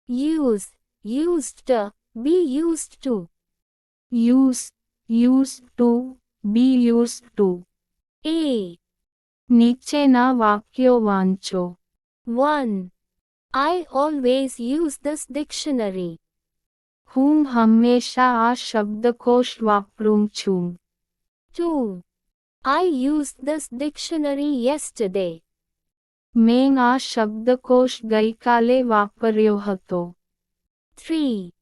Use, used to, be used to. Use, used to, be used to. A. નીચેના વાક્યો વાંચો. 1. I always use this dictionary. હું હંમેશા આ શબ્દકોશ વાપરું છું. 2. I used this dictionary yesterday. મેં આ શબ્દકોશ ગઈકાલે વાપર્યો હતો. 3.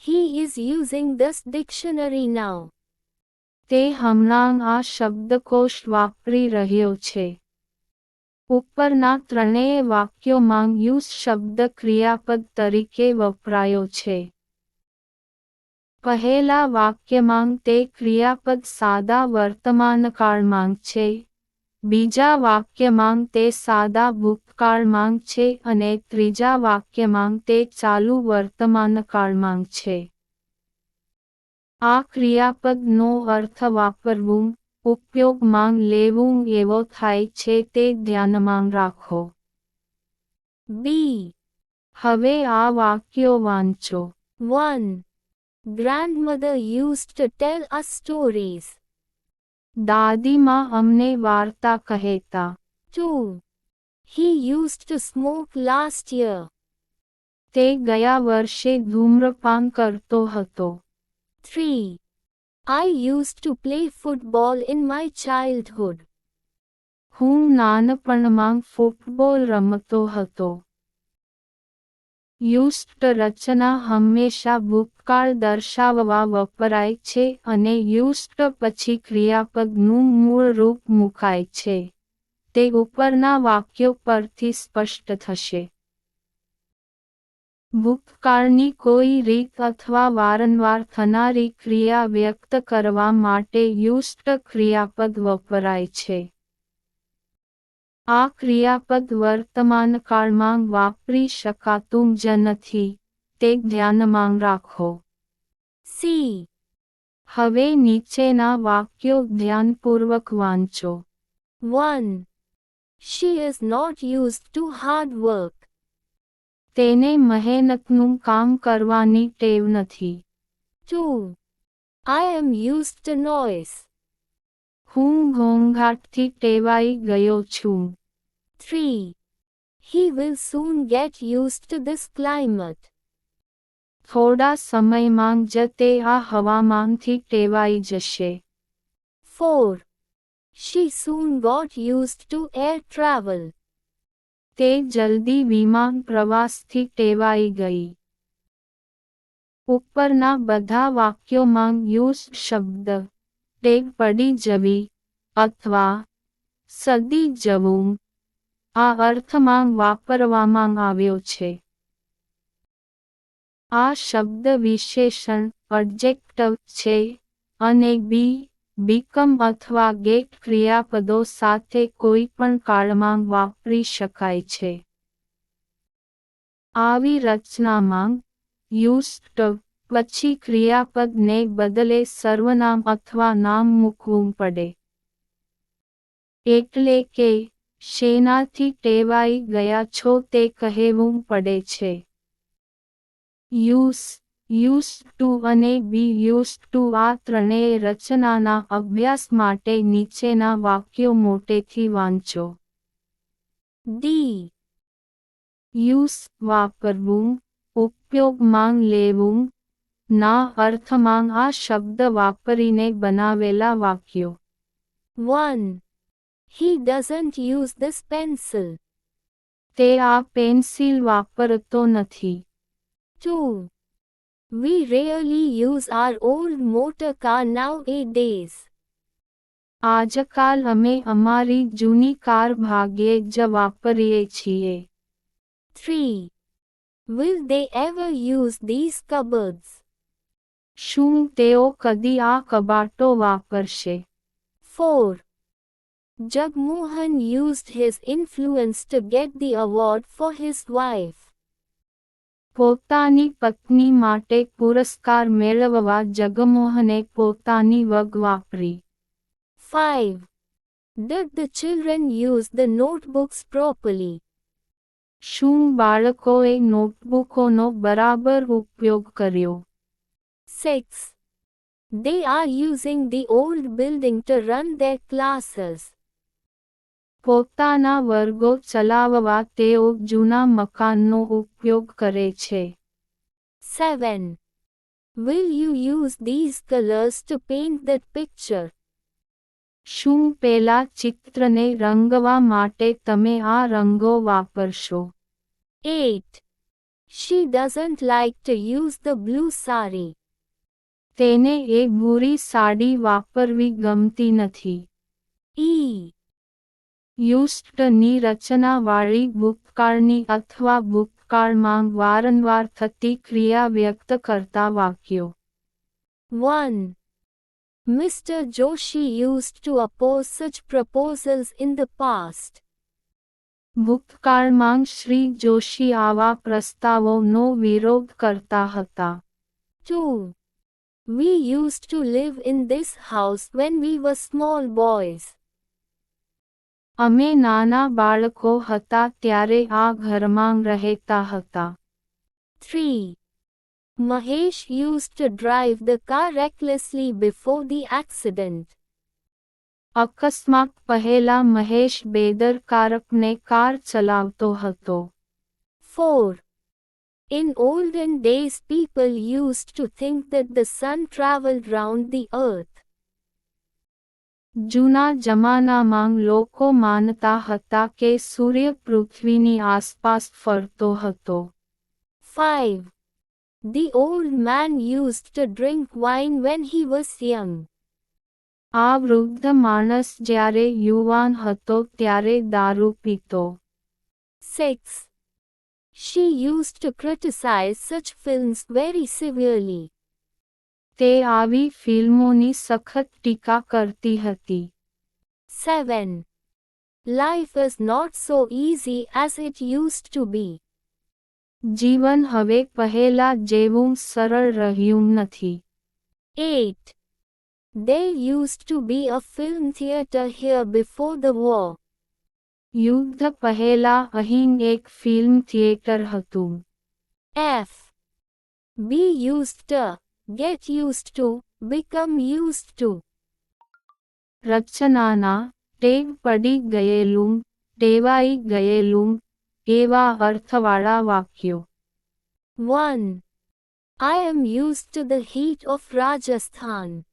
He is using this dictionary now. તે હમણાં આ શબ્દકોશ વાપરી રહ્યો છે. ઉપરના ત્રણેય વાક્યોમાં યુઝ શબ્દ ક્રિયાપદ તરીકે વપરાયો છે. પહેલા વાક્યમાં તે ક્રિયાપદ સાદા વર્તમાનકાળમાં છે. બીજા વાક્યમાં તે સાદા ભૂતકાળમાં છે અને ત્રીજા વાક્યમાં તે ચાલુ વર્તમાનકાળમાં છે. આ ક્રિયાપદનો અર્થ વાપરવું, ઉપયોગમાં લેવું એવો થાય છે તે ધ્યાનમાં રાખો. B. હવે આ વાક્યો વાંચો. 1. Grandmother used to tell us stories. દાદીમાં અમને વાર્તા કહેતા. 2. He used to smoke last year. તે ગયા વર્ષે ધૂમ્રપાન કરતો હતો. 3. I used to play football in my childhood. હું નાનપણમાં ફૂટબોલ રમતો હતો. યુસ્ડ રચના હંમેશા ભૂતકાળ દર્શાવવા વપરાય છે અને યુસ્ડ પછી ક્રિયાપદનું મૂળ રૂપ મુકાય છે. તે ઉપરના વાક્યો પરથી સ્પષ્ટ થશે. ભૂતકાળની કોઈ રીત અથવા વારંવાર થનારી ક્રિયા વ્યક્ત કરવા માટે યુસ્ડ ક્રિયાપદ વપરાય છે. આ ક્રિયાપદ વર્તમાનકાળમાં વાપરી શકાતું જ નથી, તે ધ્યાનમાં રાખો. C. હવે નીચેના વાક્યો ધ્યાનપૂર્વક વાંચો. 1. She is not used to hard work. તેને મહેનતનું કામ કરવાની ટેવ નથી. 2. I am used to noise. હું ઘોંઘાટથી ટેવાઈ ગયો છું. 3. He will soon get used to this climate. થોડા સમયમાં જ તે આ હવામાનથી ટેવાઈ જશે. 4. She soon got used to air travel. તે જલ્દી વિમાન પ્રવાસથી ટેવાઈ ગઈ. ઉપરના બધા વાક્યોમાં યુઝ શબ્દ ટેવ પડી જવી અથવા સદી જવું આ અર્થમાં વાપરવામાં આવ્યો છે. આ શબ્દ વિશેષણ એડજેક્ટિવ છે અને બી, બીકમ અથવા ગેટ ક્રિયાપદો સાથે કોઈપણ કાળમાં વાપરી શકાય છે. આવી રચનામાં યુઝડ પછી ક્રિયાપદને બદલે સર્વનામ અથવા નામ મૂકવું પડે. એટલે કે શેનાથી ટેવાઈ ગયા છો તે કહેવું પડે છે. યુઝડ ટુ અને બી યુઝડ ટુ આ ત્રણેય રચનાના અભ્યાસ માટે નીચેના વાક્યો મોટેથી વાંચો. D. યુઝ વાપરવું, ઉપયોગમાં લેવું ના અર્થમાં આ શબ્દ વાપરીને બનાવેલા વાક્યો. 1. He doesn't use this pencil. તે આ પેન્સિલ વાપરતો નથી. 2. We rarely use our old motor car nowadays. આજકાલ અમે અમારી જૂની કાર ભાગ્યે જ વાપરીએ છીએ. 3. Will they ever use these cupboards? શું તેઓ કદી આ કબાટો વાપરશે? 4. Jagmohan used his influence to get the award for his wife. પોતાની પત્ની માટે પુરસ્કાર મેળવવા જગમોહને પોતાની વગ વાપરી. 5. Did the children use the notebooks properly? શું બાળકોએ નોટબુકોનો બરાબર ઉપયોગ કર્યો? 6. They are using the old building to run their classes. પોતાના વર્ગો ચલાવવા તેઓ જૂના મકાનનો ઉપયોગ કરે છે. 7. Will you use these colors to paint that picture? શું પેલા ચિત્રને રંગવા માટે તમે આ રંગો વાપરશો? 8. She doesn't like to use the blue sari. તેને એ ભૂરી સાડી વાપરવી ગમતી નથી. E. યુસ્ટની રચનાવાળી ભૂતકાળની અથવા ભૂતકાળમાં વારંવાર થતી ક્રિયા વ્યક્ત કરતા વાક્યો. 1. Mr. Joshi used to oppose such proposals in the past. ભૂતકાળમાં શ્રી જોશી આવા પ્રસ્તાવોનો વિરોધ કરતા હતા. 2. We used to live in this house when we were small boys. અમે નાના બાળકો હતા ત્યારે આ ઘરમાં રહેતા હતા. 3. Mahesh used to drive the car recklessly before the accident. અકસ્માત પહેલા મહેશ બેદરકારકને કાર ચલાવતો હતો. 4. In olden days people used to think that the sun traveled round the earth. જૂના જમાનામાં લોકો માનતા હતા કે સૂર્ય પૃથ્વીની આસપાસ ફરતો હતો. 5. The old man used to drink wine when he was young. આ વૃદ્ધ માણસ જ્યારે યુવાન હતો ત્યારે દારૂ પીતો. 6. She used to criticize such films very severely. તે આવી ફિલ્મોની સખત ટીકા કરતી હતી. 7. Life is not so easy as it used to be. જીવન હવે પહેલા જેવું સરળ રહ્યું નથી. 8. There used to be a film theatre here before the war. યુદ્ધ પહેલા અહીં એક ફિલ્મ થિયેટર હતું. F. Be used to, get used to, become used to. રચનાના ટેવ પડી ગયેલું, ટેવાઈ ગયેલું, એવા અર્થવાળા વાક્યો. 1. I am used to the heat of Rajasthan.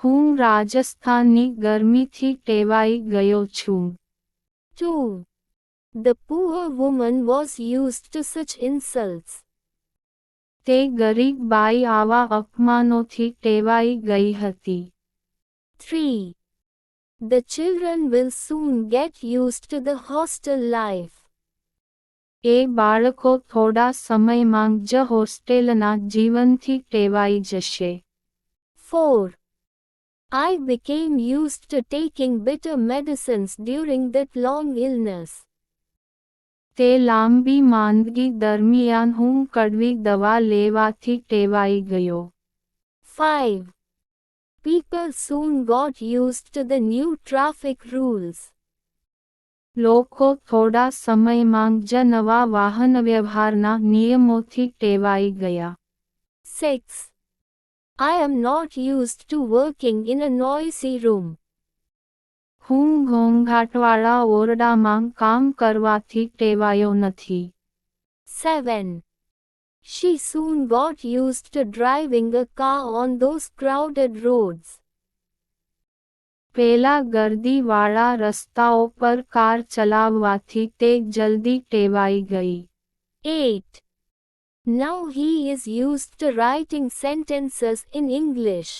હું રાજસ્થાનની ગરમીથી ટેવાઈ ગયો છું. 2. The poor woman was used to such insults. તે ગરીબ બાઈ આવા અપમાનોથી ટેવાઈ ગઈ હતી. 3. The children will soon get used to the hostel life. એ બાળકો થોડા સમયમાં જ હોસ્ટેલના જીવનથી ટેવાઈ જશે. 4. I became used to taking bitter medicines during that long illness. તે લાંબી માંદગી દરમિયાન હું કડવી દવા લેવાથી ટેવાઈ ગયો. 5. People soon got used to the new traffic rules. લોકો થોડા સમયમાં જ નવા વાહન વ્યવહારના નિયમોથી ટેવાઈ ગયા. 6. I am not used to working in a noisy room. હું ઘોંઘાટવાળા ઓરડામાં કામ કરવાથી ટેવાયો નથી. 7. She soon got used to driving a car on those crowded roads. પેલા ગર્દીવાળા રસ્તાઓ પર કાર ચલાવવાથી તે જલ્દી ટેવાઈ ગઈ. 8. Now he is used to writing sentences in English.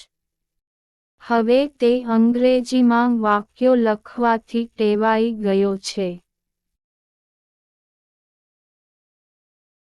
હવે તે અંગ્રેજીમાં વાક્યો લખવાથી ટેવાઈ ગયો છે.